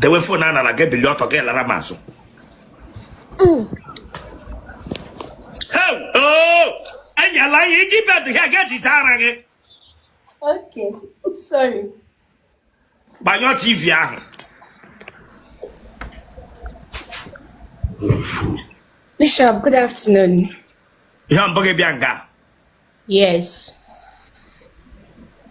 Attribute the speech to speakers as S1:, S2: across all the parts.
S1: The way for Nana get the lot of Ramaso. Oh, and you're lying, give that to get it again.
S2: Okay, sorry.
S1: By your TV.
S2: Bishop, good afternoon.
S1: Yamboge Bianca.
S2: Yes.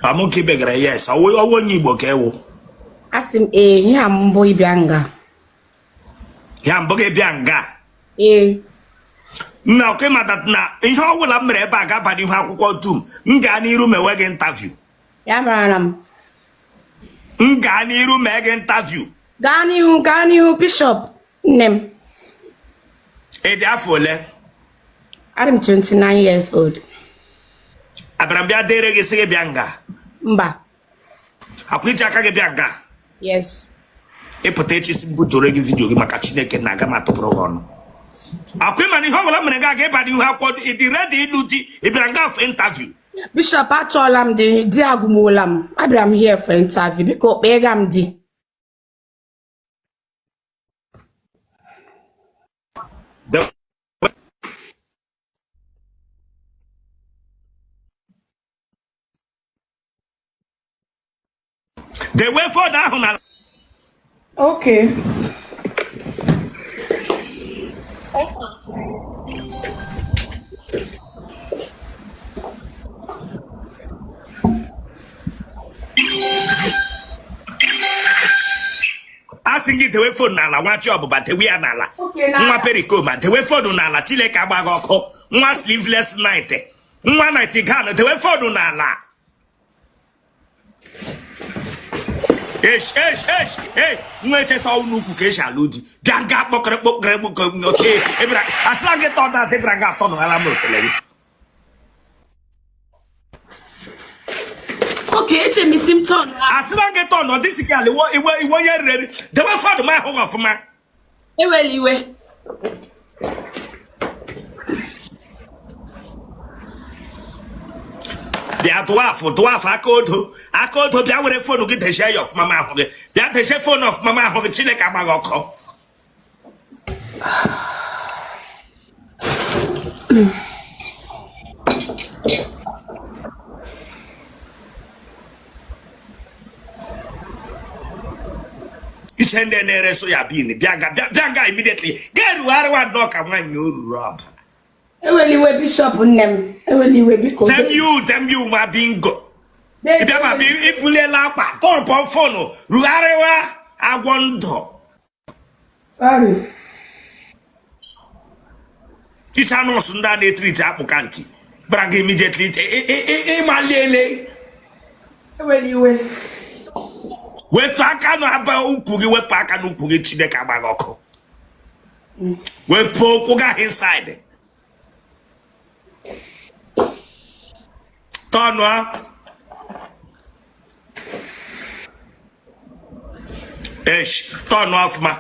S1: I'm okay, beggar, yes. I will you book.
S2: Asim yam boy bianga.
S1: Yamboge Bianca. Now came at that now. In how will I make back up and you have called to Ngani room a wag interview?
S2: Yamaram.
S1: Ngani room meg interview.
S2: Gani Bishop. Nem.
S1: Therefore,
S2: I'm 29 years old.
S1: Abrambia de Reggae Bianca.
S2: Mba.
S1: I quit Jacka Bianca.
S2: Yes.
S1: A potato is good to reggae video. Macachine can Nagamato program. I quit money. How will I get but you have got it ready to Ibranga interview?
S2: Bishop, I told him the Diagumulam. I'm here for interview because Begam di.
S1: They wait for that.
S2: Okay.
S1: Asking it away for Nala, what job, but we are Nala.
S2: Okay,
S1: Nwa pericoma, the way for Nala, Chile Cabagoko, one sleeveless night. One night in Ghana, the way for Nala. Hey, Much all Nukukesha Ludi. Ganga Bokra okay. As long as thought that they bring up on Alamo.
S2: Okay, it's a missing ton.
S1: As long as thought no this girl, what you ready. The way for my home of man.
S2: Anyway.
S1: They are dwarf, I called to be our phone to get the share of Mamma. They are the share phone of Mamma of Chile Cabagoko. It's in the near so ya being Bianga immediately. Get where I knock and when you rob.
S2: Anyway, Bishop nem. Anyway, because
S1: them you ma bingo. If you have been Ipule Lapa, call upon phone, Ruarewa, I wonder.
S2: Sorry.
S1: It's a no Sunday they treat applicant. Brag immediately, Malele.
S2: Anyway.
S1: We talk about Ukugi, we pack and Ukugi Chideka Bagoko. We poke inside. Tonwa. Turn off ma.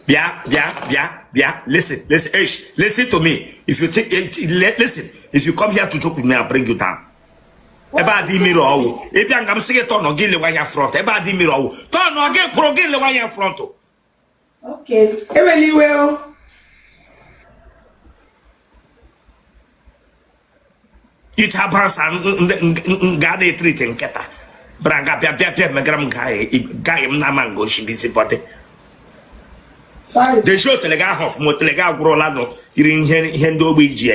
S1: Yeah. Listen, listen to me. If you take listen, if you come here to joke with me, I'll bring you down. Eba di miro. If you am saying turn on gile wire front. Eba di miro. Turn on get gile wire front.
S2: Okay. Anyway.
S1: It happens and Gade treating Keta. Braga Pia Magram Guy Namango, she busy body. The show telegraph of Motelega Grolano, in Hendo Biji,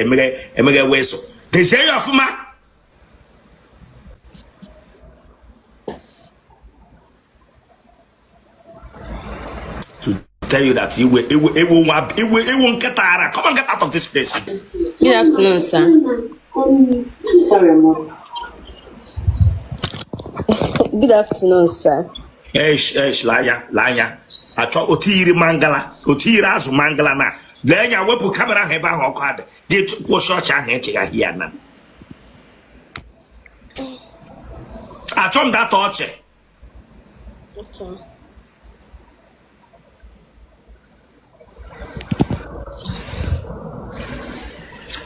S1: Emega Weso. The say of Ma to tell you that it won't get out. Come and get out of this place.
S2: Good afternoon, sir.
S3: Sorry, Mom.
S2: Good afternoon, sir.
S1: Laya. I try Otiri Mangala, Otira's Mangala na. Then I will put camera heba or card. Get to short and here now. I told that torture.
S2: Okay.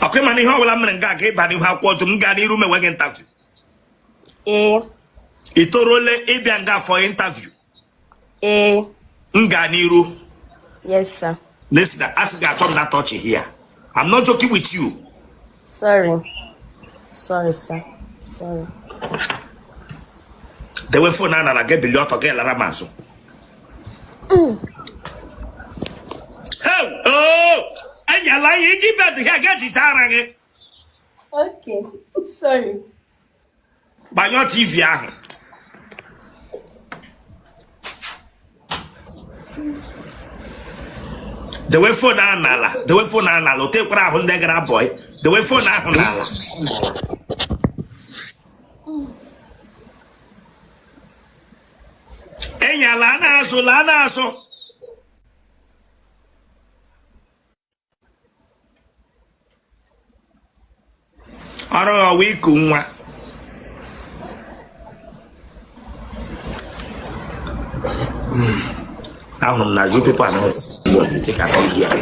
S1: Okay, money, how will I get by you have called to Mgani room and wagon taxi? Itorole Ibianga for interview. Nganiru.
S4: Yes, sir.
S1: Listen, ask me from that touch here. I'm not joking with you.
S4: Sorry, sir. Sorry.
S1: The way for Nana, I get the lot of get Laramaso. Oh, and you're lying, give back the get it again.
S4: Okay, sorry.
S1: By your TV. The way for Nana, take what I hold that boy. The way for Nana. Enya lana so. Aro we kunwa. Now you people are not take a here.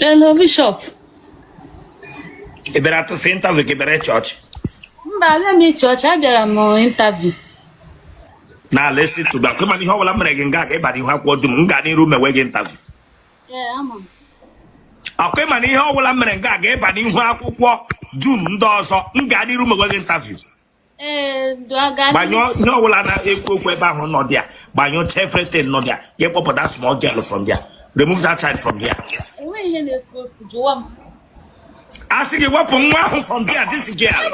S5: Hello, Bishop.
S1: Iberato fenta we kibere church.
S5: Let me church. I got a interview.
S1: Now listen to that. Come on, how will I make everybody who have what to Mungani room away interview?
S5: Yeah, I'm on.
S1: Okay, man, how will I make everybody who have what June does or Mungani room away interview?
S5: Do I got
S1: But no, will I not equal about not there? By your everything not there. Get up that small girl from there. Remove that child from here. I see you weapon from there. This girl.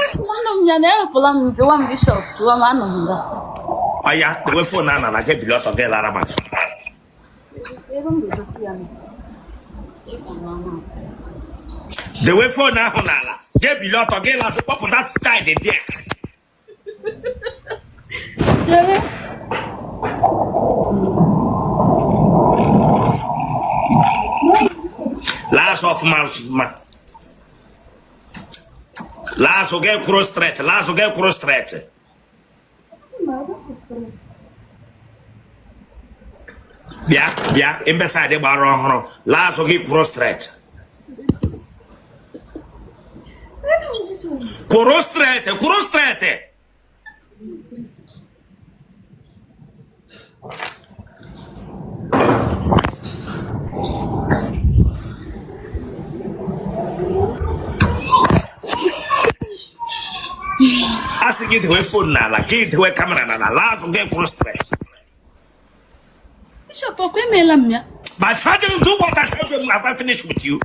S5: One Bishop.
S1: Oh, yeah, the way for Nana, I get a lot of their Laramas. The way for Nana, get a lot of girl at the top of that child there. Last of man. Last will get cross straight. Yeah, inside the bar. Last will get cross straight. Cross straight. As you get away phone now, like get away camera now, last will get cross straight.
S5: Bishop, okay, Melon.
S1: My father will do what I told him. Have I finished with you?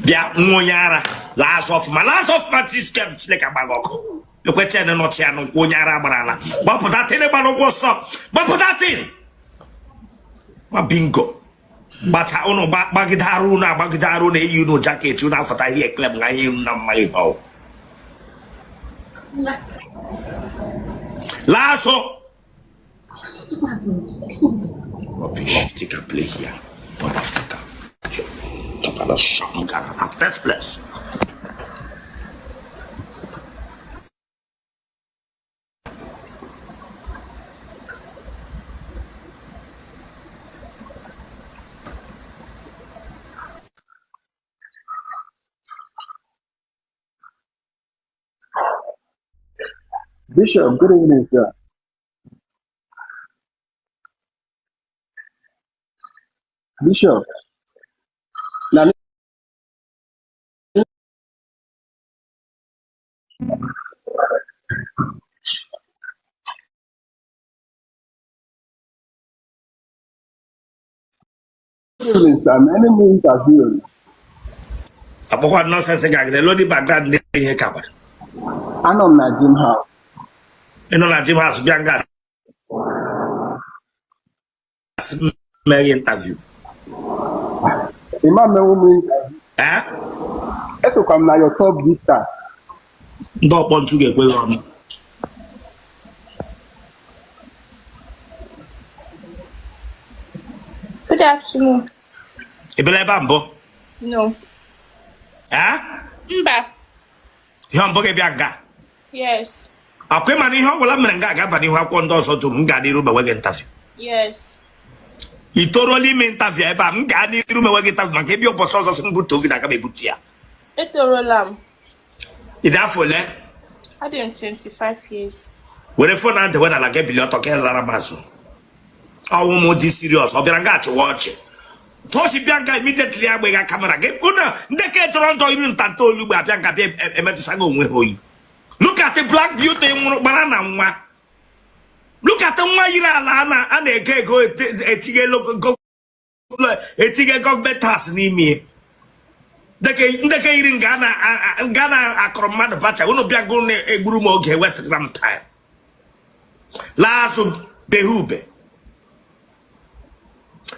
S1: Yeah, last of my sister, like a bagok. The question and not channel, Kunyara Barala. But put that in a bagok, but put that in. My bingo. But I don't know Bagdaruna, you know, jacket, you know, for I hear claim I am not my hoe. Lasso. Take a play here. Motherfucker. That's place.
S6: Bishop, good evening, sir. Bishop, now good evening, sir. My name is interview.
S1: About nonsense again, the Lodi Baghdad here covered.
S6: I'm on my gym house.
S1: You know, like Jim House, Bianca. Mary interview.
S6: Imam Mewu,
S1: Eh?
S6: eso come now your top gifters.
S1: Don't want to get away on me.
S2: Good afternoon.
S1: Ibele Bambo.
S2: No.
S1: Eh?
S2: Mba.
S1: Yon boge bianga.
S4: Yes.
S1: Akwe mani ho wala menga ga bani ho akwon so to nga di ru be wege interview.
S4: Yes.
S1: Itoroli me interview e ba nga di ru me wege interview man ke bi opo so mbu to vi na ka be butia.
S4: Etorolam.
S1: Ida fole.
S4: I am 25 years.
S1: Were phone and when I get billion to ke lara maso. Awu mo di serious. Obiranga ati watch. Tosi bianga immediately agbe ga camera ge una ndeke Toronto iru ntanto olugbo abianga bi emetu saga onwe hoyi. Look at the black beauty banana nwa. Look at the one yira ala na ana ege go etige go etige government tax ni mi. Ndeke yiri ngana akromad bacha uno bia go ne egburu mo oge West Gram time. Lazo behube.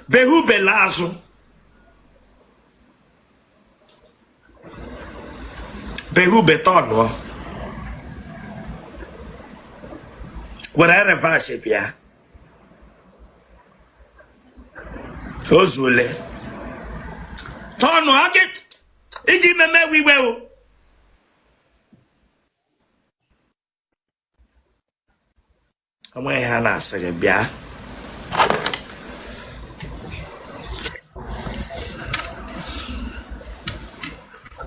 S1: Behube lazo. Behube tono. Whatever reverse pia. Ozule. Tono age. Igi meme wiwe o. Amwe hana sege bia.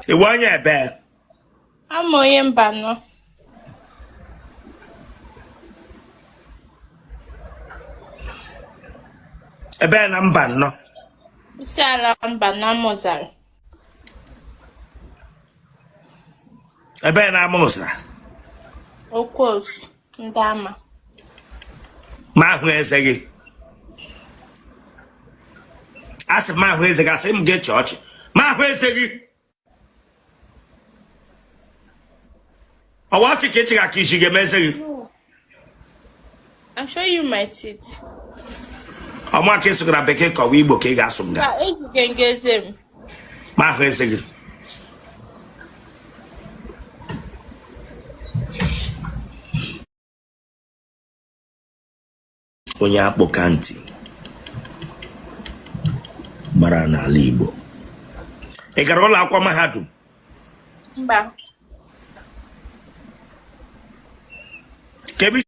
S1: Iwanye ebe.
S4: Amoye mbano.
S1: Ebe na mba no.
S4: Usala mbano mozar.
S1: Ebe na amusa.
S4: Okos. Ndama.
S1: Ma hu eze gị. Asị ma hu eze gị asị m gị chọọchị. Ma hu eze gị. Ọwa ọchị ka echi ga ka isi ga eze gị.
S4: I'll show you my teeth.
S1: Ọmụ aka ịsụgara bekee ka ọwa Igbo ka ị ga-asụ m ga. Ma hu eze gị. Onye akpọka ntị gbara n'ala Igbo. Ị gara ụlọ akwụkwọ mahadum?
S4: Mba.
S1: Kebi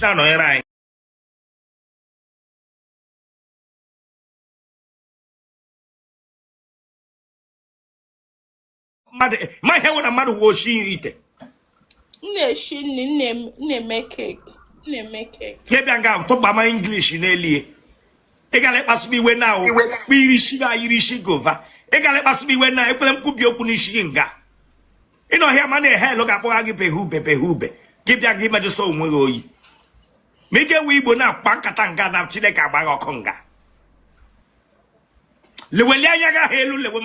S1: na nọnyere anyị. Ma ihe wụ na mmadụ wụ oshi ite.
S4: Nne-eshi nne-eme cake. Nne-eme cake.
S1: Ihe bịa nga tụgba ma English n'elie. Ị gara ịkpasu m iwe na o irishi ga irishi gova. Ị gara ịkpasu m iwe na ekwele m kwubi okwu n'isi gị nga. Ị nọ hịa ma na-ehe elu ga-akpọga gị behube. Gị bịa gị mejụsa onwe gị oyi. Ma ị ga-ewe Igbo na-akpa nkata nga na Chineke agbaghị ọkụ nga. Leweli anya ga elu lewe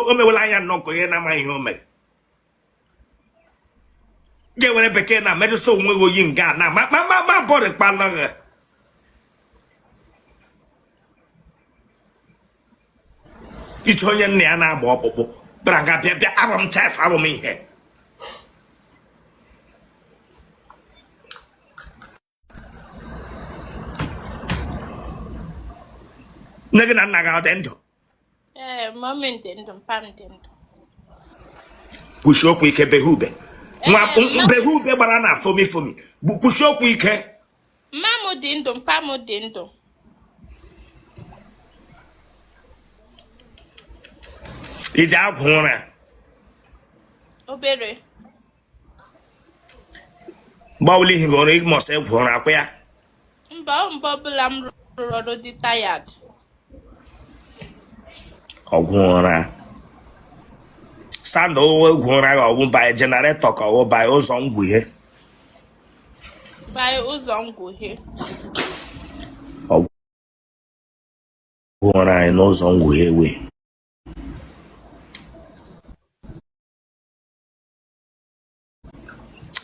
S1: o mewela anya nnọkọ ihe na-amaghị ihe o mere. Ga-ewere bekee na mejụsa onwe gị oyi nga na ma bọrị kpanaghị. Iche onye nna ya na-agba ọkpụkpụ bịara nga bịa abụ m chef abụ m ihe. Nne gị na nna gị ọ dị ndụ?
S4: Mami dị ndụ, mpa m dị ndụ.
S1: Kwushi okwu ike behube. Nwa behube gbara na fomi. Kwushi okwu ike.
S4: Mma m dị ndụ, mpa m dị ndụ.
S1: Iji agwụ ụra.
S4: Obere.
S1: Gbawuli ihe gọrọ ịmọsọ egwu ụra akwa ya.
S4: Mba ọbụla m rụrụ ọrụ dị tired.
S1: Ọgwụ ụra. Sanda owo egwu ụra ga ọwụ by generator ka ọwụ by ụzọ ngwuhe.
S4: By ụzọ ngwuhe.
S1: Ọgwụ ụra anyị n'ụzọ ngwuhe we.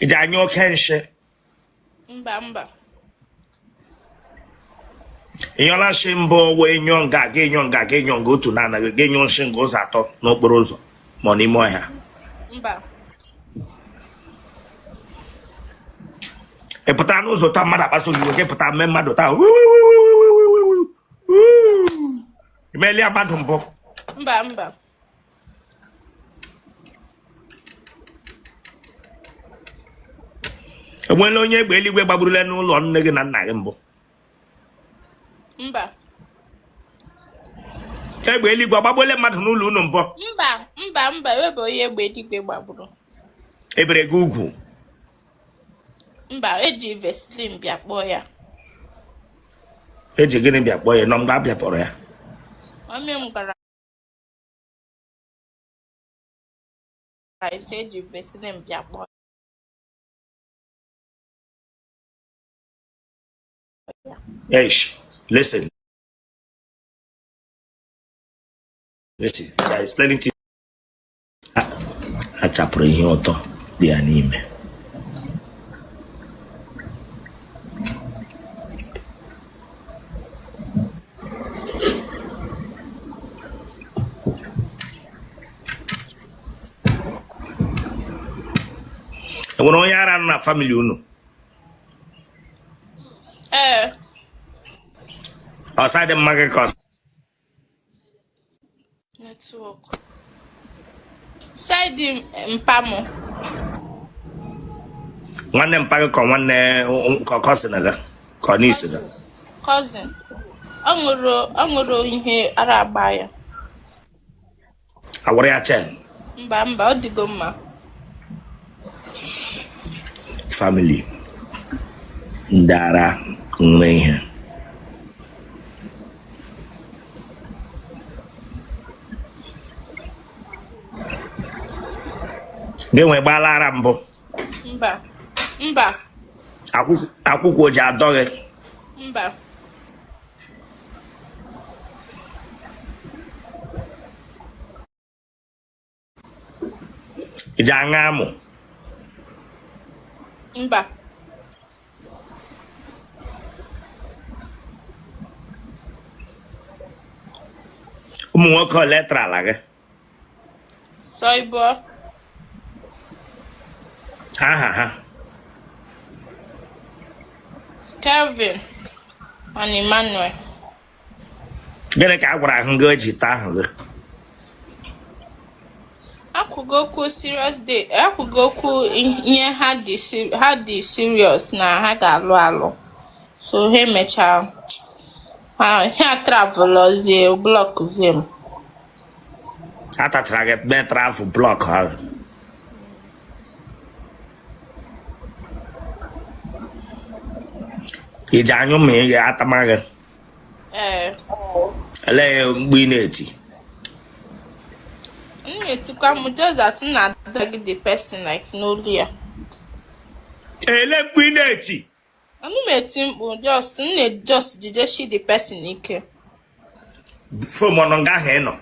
S1: Iji anya oke nshi.
S4: Mba.
S1: Ịnyọla nshi mbụ wee nyọ nga otu na anaghị ga-enyo nshi nga ụzọ atọ n'okporo ụzọ ma ọ n'ime ọhịa.
S4: Mba.
S1: E pụta n'ụzọ taa mmadụ akpaso gị nwoke pụta mme mmadụ taa. Imelia mmadụ mbụ.
S4: Mba.
S1: Enwela onye egbe eluigwe gbagburule n'ụlọ nne gị na nna gị mbụ.
S4: Mba.
S1: Egbe eluigwe gbagbule mmadụ n'ụlọ unu mbụ.
S4: Mba. Ebe onye egbe eluigwe gbagburu.
S1: Ebere gị ugwu.
S4: Mba, eji Vaseline bịa kpọọ ya.
S1: Eji gịnị bịa kpọọ ya nọ mgbe a bịapụrụ ya?
S4: Mami m gwara ise eji Vaseline bịa kpọọ ya.
S1: Yes, listen. Listen, I explaining to you. Achapụrụ ihe ụtọ dị ya n'ime. Enwere onye ara na family unu? Outside mma gị ka
S4: network. Side mpamu.
S1: nwanne mpa gị ka nwanne cousin gị ka niece gị?
S4: Cousin. Ọ ṅụrụ ihe ara agba ya.
S1: Awara ya chen?
S4: Mba, ọ dịgo mma.
S1: Family ndị ara nwe ihe. Gị nwe gbala ara mbụ?
S4: Mba.
S1: Akwụkwọ ji adọ gị?
S4: Mba.
S1: Iji aṅa amụ?
S4: Mba.
S1: Ụmụ nwoke ole trala gị?
S4: Soibo.
S1: Ha.
S4: Kelvin and Emmanuel.
S1: Gịnị ka a gwara ahụ gị o ji taa ahụ gị?
S4: Akwụgo okwu serious day. Akwụgo okwu ihe ha dị serious na ha ga-alụ. So ha mechaa. Ha travelozie block them.
S1: A tachara gị mee travel block ahụ. Iji anyụ ma ị ga-atama gị? Elee mgbe ị na-eti?
S4: Etikwa m just that na drag the person like n'olu ya.
S1: Elee mgbe ị na-eti?
S4: Anụ m eti mkpu just jideshi the person ike.
S1: Fom ọnọ nga ahụ ị nọ?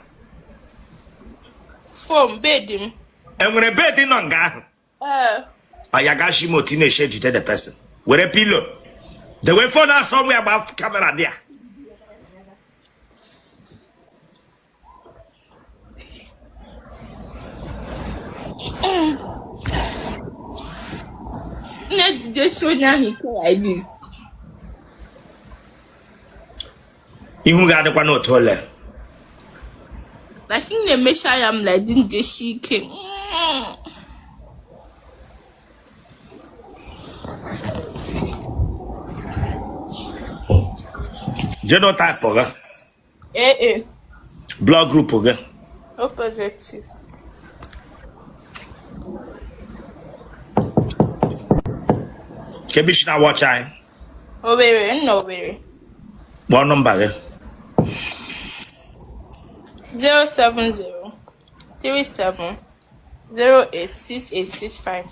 S4: Fom bed m.
S1: Enwere bed nọ nga ahụ? Ọya gashi m otu ị na-eche jide the person. Were pillow. The way phone has somewhere about camera there.
S4: Jideshi onye ahụ ike like this.
S1: Ihu ga-adịkwa n'otu ole?
S4: Like in na-emecha ya m like this jideshi ike.
S1: Genotype gị? Blood group gị?
S4: Opposite.
S1: Kebishi na watch anyị?
S4: Owerri.
S1: Kpọọ nọmba gị?
S4: 07037086865.